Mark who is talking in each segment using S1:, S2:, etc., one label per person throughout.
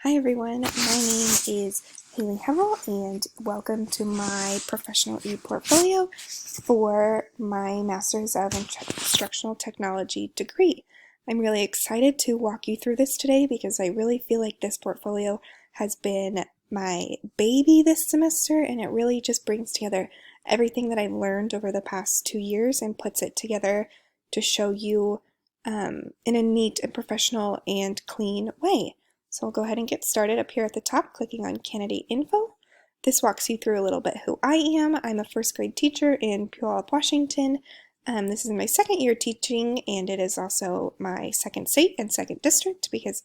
S1: Hi everyone, my name is Haley Hevel and welcome to my professional ePortfolio for my Master's of Instructional Technology degree. I'm really excited to walk you through this today because I really feel like this portfolio has been my baby this semester, and it really just brings together everything that I've learned over the past 2 years and puts it together to show you in a neat and professional and clean way. So I'll go ahead and get started up here at the top, clicking on Candidate Info. This walks you through a little bit who I am. I'm a first grade teacher in Puyallup, Washington. This is my second year teaching, and it is also my second state and second district because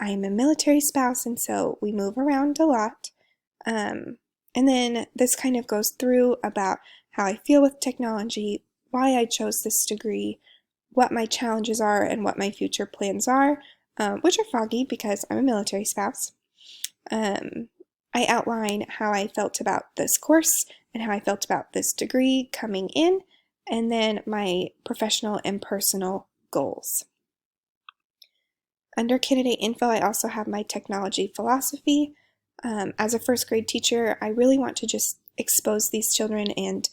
S1: I'm a military spouse, and so we move around a lot. And then this kind of goes through about how I feel with technology, why I chose this degree, what my challenges are, and what my future plans are. Which are foggy because I'm a military spouse. I outline how I felt about this course and how I felt about this degree coming in, and then my professional and personal goals. Under candidate info, I also have my technology philosophy. As a first grade teacher, I really want to just expose these children and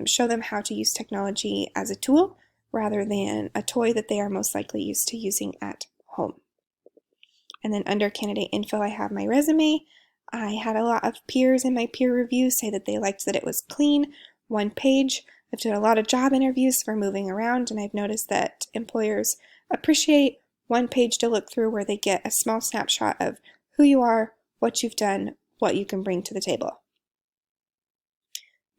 S1: show them how to use technology as a tool rather than a toy that they are most likely used to using at home. And then under candidate info, I have my resume. I had a lot of peers in my peer review say that they liked that it was clean, one page. I've done a lot of job interviews for moving around, and I've noticed that employers appreciate one page to look through where they get a small snapshot of who you are, what you've done, what you can bring to the table.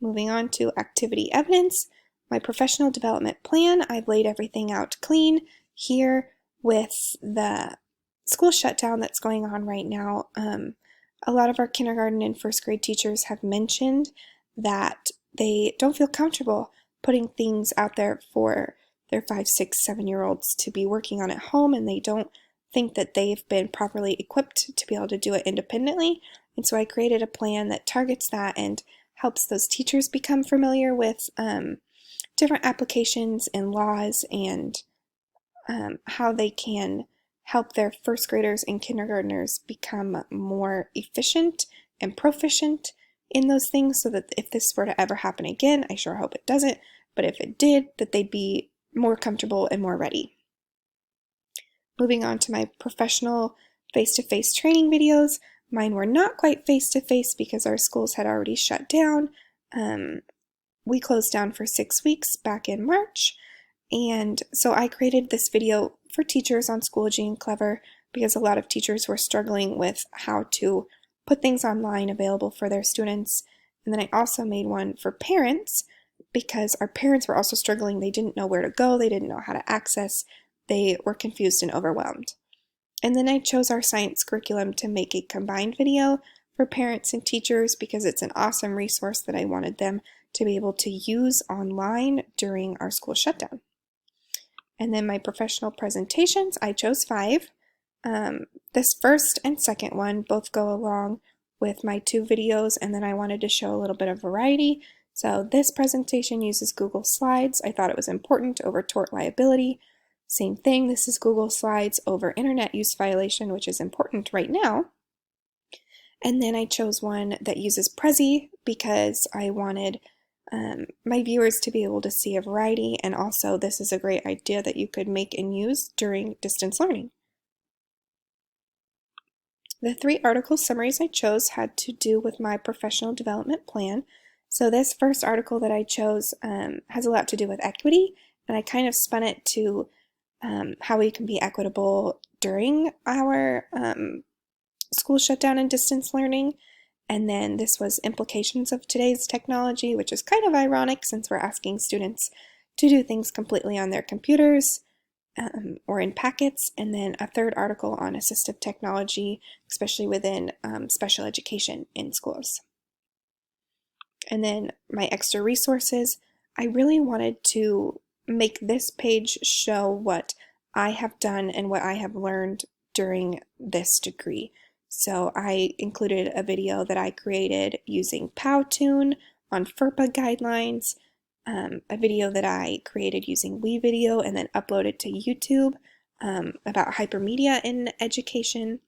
S1: Moving on to activity evidence, my professional development plan. I've laid everything out clean here with the school shutdown that's going on right now. A lot of our kindergarten and first grade teachers have mentioned that they don't feel comfortable putting things out there for their 5, 6, 7-year-olds to be working on at home, and they don't think that they've been properly equipped to be able to do it independently. And so I created a plan that targets that and helps those teachers become familiar with different applications and laws and how they can help their first graders and kindergartners become more efficient and proficient in those things, so that if this were to ever happen again, I sure hope it doesn't, but if it did, that they'd be more comfortable and more ready. Moving on to my professional face-to-face training videos. Mine were not quite face-to-face because our schools had already shut down. We closed down for 6 weeks back in March. And so I created this video for teachers on Schoology and Clever because a lot of teachers were struggling with how to put things online available for their students. And then I also made one for parents because our parents were also struggling. They didn't know where to go. They didn't know how to access. They were confused and overwhelmed. And then I chose our science curriculum to make a combined video for parents and teachers because it's an awesome resource that I wanted them to be able to use online during our school shutdown. And then my professional presentations, I chose 5. This first and second one both go along with my 2 videos, and then I wanted to show a little bit of variety. So this presentation uses Google Slides. I thought it was important over tort liability. Same thing, this is Google Slides over internet use violation, which is important right now. And then I chose one that uses Prezi because I wanted my viewers to be able to see a variety, and also this is a great idea that you could make and use during distance learning. The 3 article summaries I chose had to do with my professional development plan. So this first article that I chose has a lot to do with equity, and I kind of spun it to how we can be equitable during our school shutdown and distance learning. And then this was implications of today's technology, which is kind of ironic since we're asking students to do things completely on their computers or in packets. And then a third article on assistive technology, especially within special education in schools. And then my extra resources, I really wanted to make this page show what I have done and what I have learned during this degree. So I included a video that I created using Powtoon on FERPA guidelines, a video that I created using WeVideo and then uploaded to YouTube about hypermedia in education.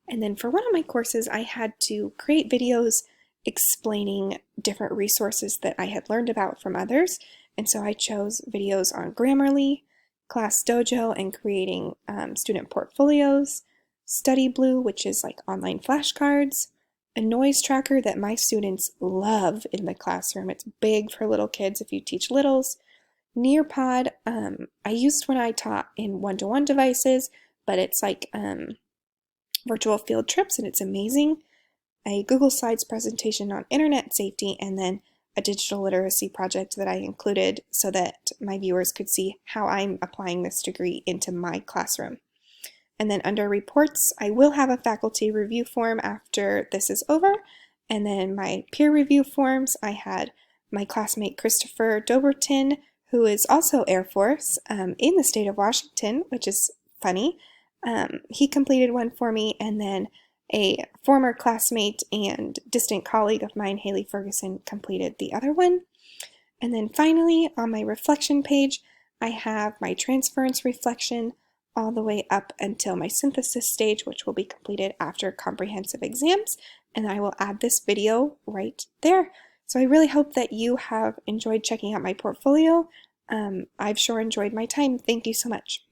S1: And then for one of my courses, I had to create videos explaining different resources that I had learned about from others. And so I chose videos on Grammarly, Class Dojo, and creating student portfolios, Study Blue, which is like online flashcards, a noise tracker that my students love in the classroom. It's big for little kids if you teach littles. Nearpod, I used when I taught in one-to-one devices, but it's like virtual field trips, and it's amazing. A Google Slides presentation on internet safety, and then a digital literacy project that I included so that my viewers could see how I'm applying this degree into my classroom. And then under reports, I will have a faculty review form after this is over. And then my peer review forms, I had my classmate Christopher Doberton, who is also Air Force in the state of Washington, which is funny. He completed one for me, and then a former classmate and distant colleague of mine, Haley Ferguson, completed the other one. And then finally, on my reflection page, I have my transference reflection all the way up until my synthesis stage, which will be completed after comprehensive exams, and I will add this video right there. So I really hope that you have enjoyed checking out my portfolio. I've sure enjoyed my time. Thank you so much.